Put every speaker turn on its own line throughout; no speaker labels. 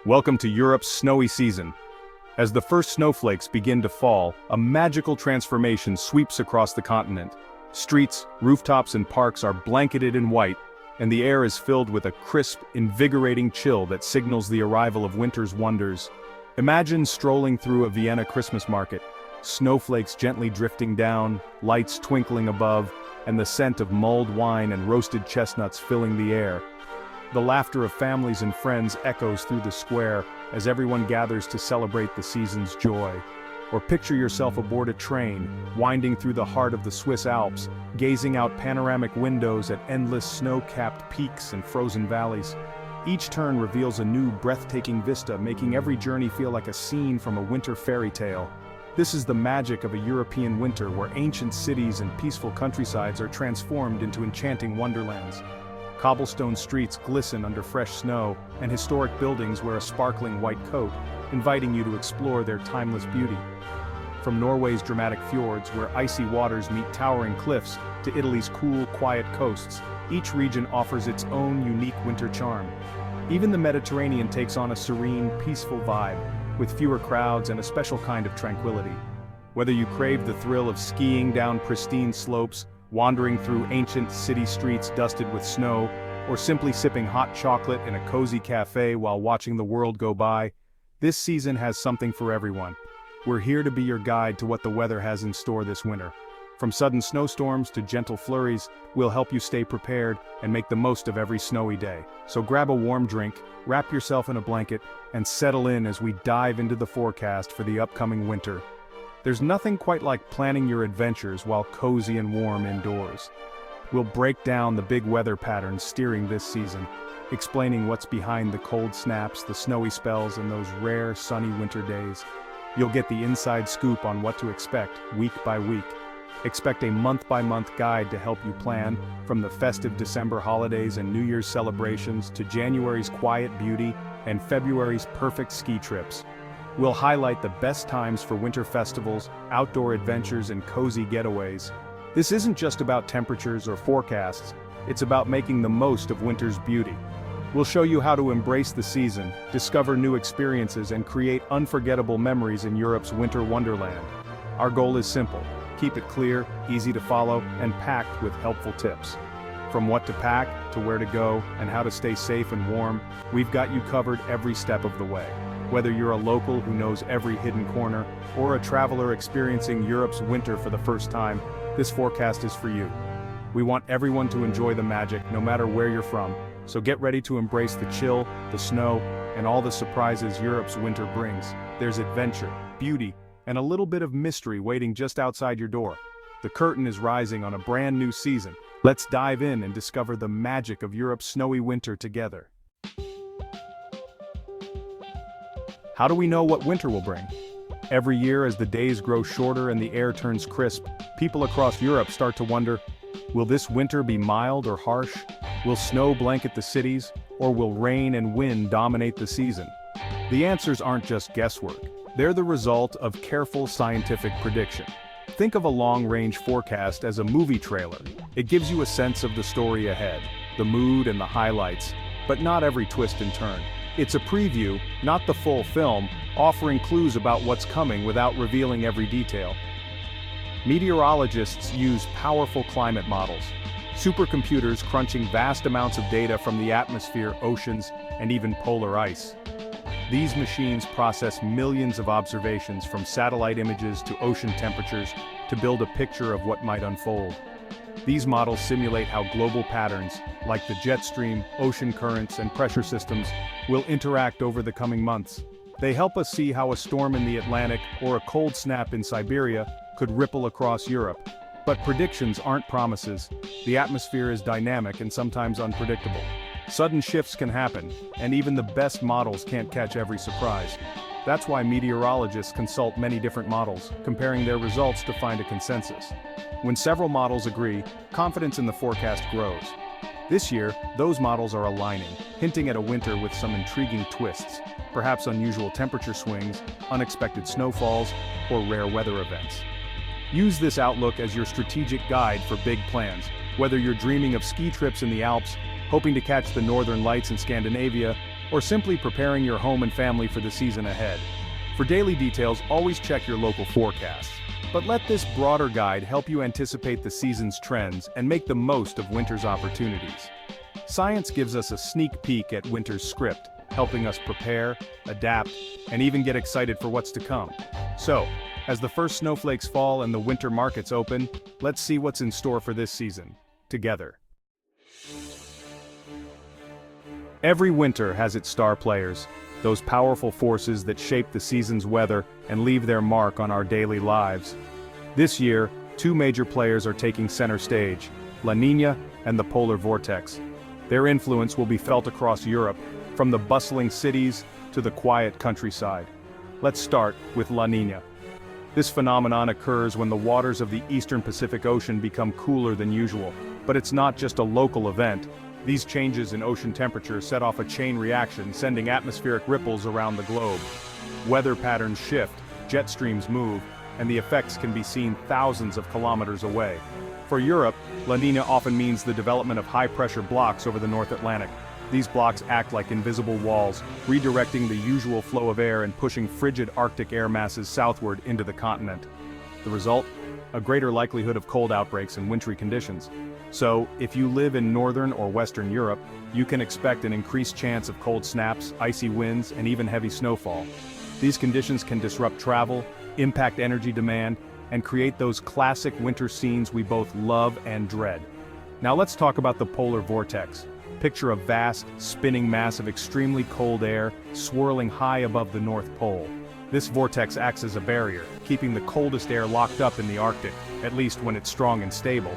Welcome to Europe's snowy season. As the first snowflakes begin to fall, a magical transformation sweeps across the continent. Streets, rooftops and parks are blanketed in white, and the air is filled with a crisp, invigorating chill that signals the arrival of winter's wonders. Imagine strolling through a Vienna Christmas market, snowflakes gently drifting down, lights twinkling above, and the scent of mulled wine and roasted chestnuts filling the air. The laughter of families and friends echoes through the square as everyone gathers to celebrate the season's joy. Or picture yourself aboard a train, winding through the heart of the Swiss Alps, gazing out panoramic windows at endless snow-capped peaks and frozen valleys. Each turn reveals a new, breathtaking vista, making every journey feel like a scene from a winter fairy tale. This is the magic of a European winter where ancient cities and peaceful countrysides are transformed into enchanting wonderlands. Cobblestone streets glisten under fresh snow, and historic buildings wear a sparkling white coat, inviting you to explore their timeless beauty. From Norway's dramatic fjords, where icy waters meet towering cliffs, to Italy's cool, quiet coasts, each region offers its own unique winter charm. Even the Mediterranean takes on a serene, peaceful vibe, with fewer crowds and a special kind of tranquility. Whether you crave the thrill of skiing down pristine slopes, wandering through ancient city streets dusted with snow, or simply sipping hot chocolate in a cozy cafe while watching the world go by, this season has something for everyone. We're here to be your guide to what the weather has in store this winter. From sudden snowstorms to gentle flurries, we'll help you stay prepared and make the most of every snowy day. So grab a warm drink, wrap yourself in a blanket, and settle in as we dive into the forecast for the upcoming winter. There's nothing quite like planning your adventures while cozy and warm indoors. We'll break down the big weather patterns steering this season, explaining what's behind the cold snaps, the snowy spells, and those rare sunny winter days. You'll get the inside scoop on what to expect week by week. Expect a month-by-month guide to help you plan, from the festive December holidays and New Year's celebrations to January's quiet beauty and February's perfect ski trips. We'll highlight the best times for winter festivals, outdoor adventures, and cozy getaways. This isn't just about temperatures or forecasts, it's about making the most of winter's beauty. We'll show you how to embrace the season, discover new experiences, and create unforgettable memories in Europe's winter wonderland. Our goal is simple: keep it clear, easy to follow, and packed with helpful tips. From what to pack, to where to go, and how to stay safe and warm, we've got you covered every step of the way. Whether you're a local who knows every hidden corner, or a traveler experiencing Europe's winter for the first time, this forecast is for you. We want everyone to enjoy the magic, no matter where you're from, so get ready to embrace the chill, the snow, and all the surprises Europe's winter brings. There's adventure, beauty, and a little bit of mystery waiting just outside your door. The curtain is rising on a brand new season. Let's dive in and discover the magic of Europe's snowy winter together. How do we know what winter will bring? Every year, as the days grow shorter and the air turns crisp, people across Europe start to wonder, will this winter be mild or harsh? Will snow blanket the cities, or will rain and wind dominate the season? The answers aren't just guesswork. They're the result of careful scientific prediction. Think of a long-range forecast as a movie trailer. It gives you a sense of the story ahead, the mood and the highlights, but not every twist and turn. It's a preview, not the full film, offering clues about what's coming without revealing every detail. Meteorologists use powerful climate models, supercomputers crunching vast amounts of data from the atmosphere, oceans, and even polar ice. These machines process millions of observations from satellite images to ocean temperatures to build a picture of what might unfold. These models simulate how global patterns, like the jet stream, ocean currents, and pressure systems, will interact over the coming months. They help us see how a storm in the Atlantic or a cold snap in Siberia could ripple across Europe. But predictions aren't promises. The atmosphere is dynamic and sometimes unpredictable. Sudden shifts can happen, and even the best models can't catch every surprise. That's why meteorologists consult many different models, comparing their results to find a consensus. When several models agree, confidence in the forecast grows. This year, those models are aligning, hinting at a winter with some intriguing twists, perhaps unusual temperature swings, unexpected snowfalls, or rare weather events. Use this outlook as your strategic guide for big plans, whether you're dreaming of ski trips in the Alps, hoping to catch the northern lights in Scandinavia, or simply preparing your home and family for the season ahead. For daily details, always check your local forecasts. But let this broader guide help you anticipate the season's trends and make the most of winter's opportunities. Science gives us a sneak peek at winter's script, helping us prepare, adapt, and even get excited for what's to come. So, as the first snowflakes fall and the winter markets open, let's see what's in store for this season, together. Every winter has its star players, those powerful forces that shape the season's weather and leave their mark on our daily lives. This year, two major players are taking center stage, La Niña and the polar vortex. Their influence will be felt across Europe, from the bustling cities to the quiet countryside. Let's start with La Niña. This phenomenon occurs when the waters of the eastern Pacific Ocean become cooler than usual. But it's not just a local event. These changes in ocean temperature set off a chain reaction, sending atmospheric ripples around the globe. Weather patterns shift, jet streams move, and the effects can be seen thousands of kilometers away. For Europe, La Niña often means the development of high-pressure blocks over the North Atlantic. These blocks act like invisible walls, redirecting the usual flow of air and pushing frigid Arctic air masses southward into the continent. The result? A greater likelihood of cold outbreaks and wintry conditions. So, if you live in northern or western Europe, you can expect an increased chance of cold snaps, icy winds, and even heavy snowfall. These conditions can disrupt travel, impact energy demand, and create those classic winter scenes we both love and dread. Now let's talk about the polar vortex. Picture a vast, spinning mass of extremely cold air swirling high above the North Pole. This vortex acts as a barrier, keeping the coldest air locked up in the Arctic, at least when it's strong and stable.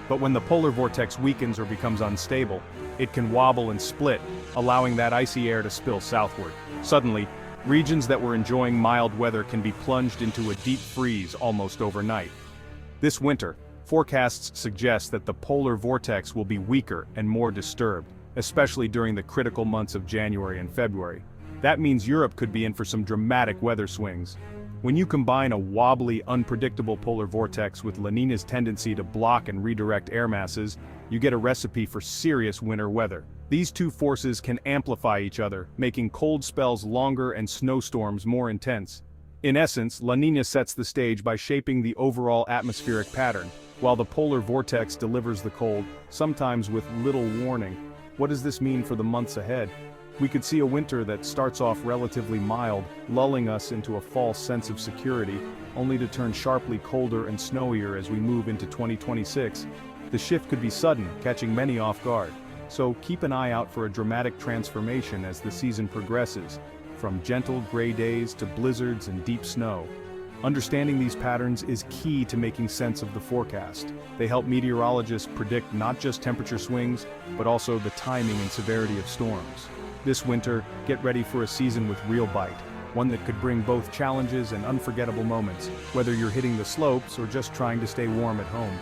But when the polar vortex weakens or becomes unstable, it can wobble and split, allowing that icy air to spill southward. Suddenly, regions that were enjoying mild weather can be plunged into a deep freeze almost overnight. This winter, forecasts suggest that the polar vortex will be weaker and more disturbed, especially during the critical months of January and February. That means Europe could be in for some dramatic weather swings. When you combine a wobbly, unpredictable polar vortex with La Niña's tendency to block and redirect air masses, you get a recipe for serious winter weather. These two forces can amplify each other, making cold spells longer and snowstorms more intense. In essence, La Niña sets the stage by shaping the overall atmospheric pattern, while the polar vortex delivers the cold, sometimes with little warning. What does this mean for the months ahead? We could see a winter that starts off relatively mild, lulling us into a false sense of security, only to turn sharply colder and snowier as we move into 2026. The shift could be sudden, catching many off guard. So keep an eye out for a dramatic transformation as the season progresses, from gentle gray days to blizzards and deep snow. Understanding these patterns is key to making sense of the forecast. They help meteorologists predict not just temperature swings, but also the timing and severity of storms. This winter, get ready for a season with real bite, one that could bring both challenges and unforgettable moments, whether you're hitting the slopes or just trying to stay warm at home.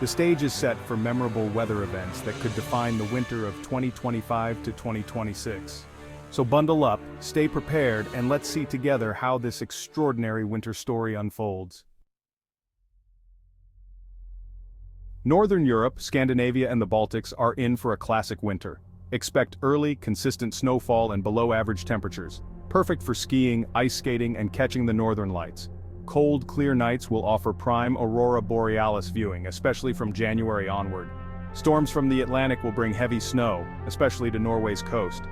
The stage is set for memorable weather events that could define the winter of 2025 to 2026. So bundle up, stay prepared, and let's see together how this extraordinary winter story unfolds. Northern Europe, Scandinavia, and the Baltics are in for a classic winter. Expect early, consistent snowfall and below-average temperatures, perfect for skiing, ice skating, and catching the northern lights. Cold, clear nights will offer prime aurora borealis viewing, especially from January onward. Storms from the Atlantic will bring heavy snow, especially to Norway's coast.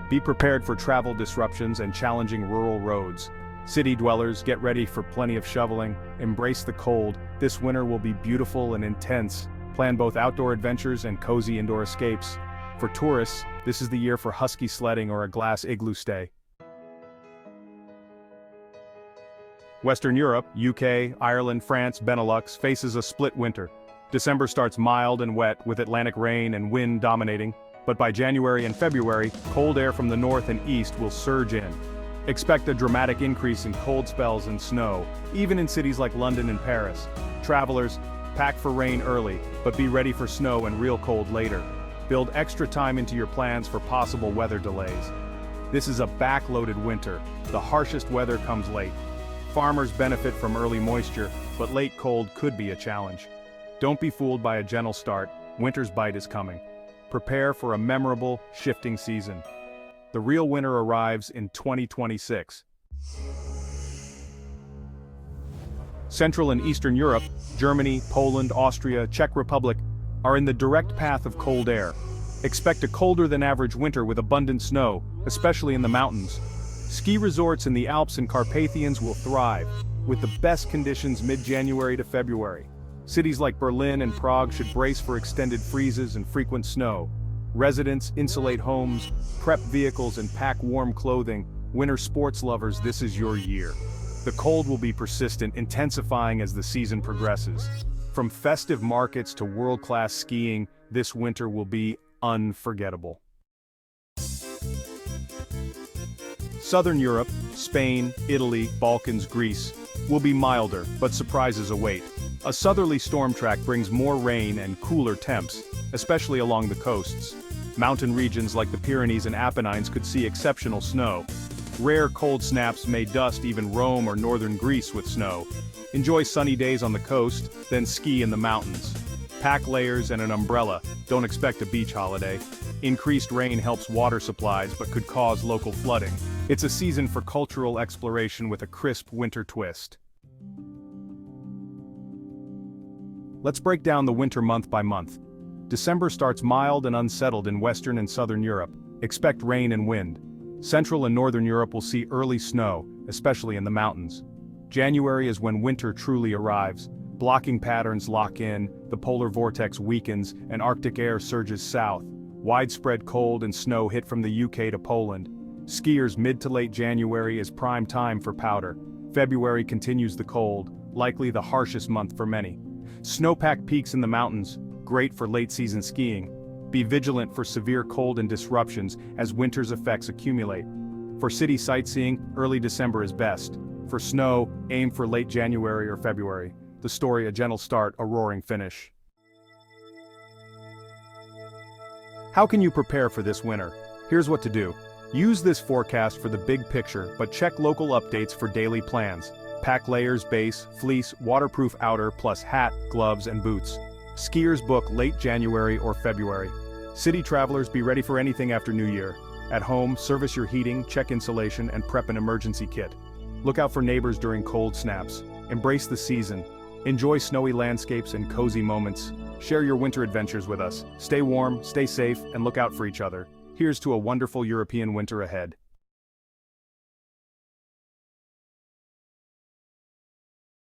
Be prepared for travel disruptions and challenging rural roads. City dwellers, get ready for plenty of shoveling. Embrace the cold. This winter will be beautiful and intense. Plan both outdoor adventures and cozy indoor escapes. For tourists, this is the year for husky sledding or a glass igloo stay. Western Europe, UK, Ireland, France, Benelux faces a split winter. December starts mild and wet with Atlantic rain and wind dominating, but by January and February, cold air from the north and east will surge in. Expect a dramatic increase in cold spells and snow, even in cities like London and Paris. Travelers, pack for rain early, but be ready for snow and real cold later. Build extra time into your plans for possible weather delays. This is a backloaded winter. The harshest weather comes late. Farmers benefit from early moisture, but late cold could be a challenge. Don't be fooled by a gentle start. Winter's bite is coming. Prepare for a memorable, shifting season. The real winter arrives in 2026. Central and Eastern Europe, Germany, Poland, Austria, Czech Republic, are in the direct path of cold air. Expect a colder than average winter with abundant snow, especially in the mountains. Ski resorts in the Alps and Carpathians will thrive, with the best conditions mid-January to February. Cities like Berlin and Prague should brace for extended freezes and frequent snow. Residents insulate homes, prep vehicles and pack warm clothing. Winter sports lovers, this is your year. The cold will be persistent, intensifying as the season progresses. From festive markets to world-class skiing, this winter will be unforgettable. Southern Europe, Spain, Italy, Balkans, Greece, will be milder, but surprises await. A southerly storm track brings more rain and cooler temps, especially along the coasts. Mountain regions like the Pyrenees and Apennines could see exceptional snow. Rare cold snaps may dust even Rome or northern Greece with snow. Enjoy sunny days on the coast, then ski in the mountains. Pack layers and an umbrella, don't expect a beach holiday. Increased rain helps water supplies but could cause local flooding. It's a season for cultural exploration with a crisp winter twist. Let's break down the winter month by month. December starts mild and unsettled in Western and Southern Europe. Expect rain and wind. Central and Northern Europe will see early snow, especially in the mountains. January is when winter truly arrives. Blocking patterns lock in, the polar vortex weakens, and Arctic air surges south. Widespread cold and snow hit from the UK to Poland. Skiers mid to late January is prime time for powder. February continues the cold, likely the harshest month for many. Snowpack peaks in the mountains, great for late-season skiing. Be vigilant for severe cold and disruptions as winter's effects accumulate. For city sightseeing, early December is best. For snow, aim for late January or February. The story: a gentle start, a roaring finish. How can you prepare for this winter? Here's what to do. Use this forecast for the big picture, but check local updates for daily plans. Pack layers, base, fleece, waterproof outer, plus hat, gloves, and boots. Skiers book late January or February. City travelers, be ready for anything after New Year. At home, service your heating, check insulation, and prep an emergency kit. Look out for neighbors during cold snaps. Embrace the season. Enjoy snowy landscapes and cozy moments. Share your winter adventures with us. Stay warm, stay safe, and look out for each other. Here's to a wonderful European winter ahead.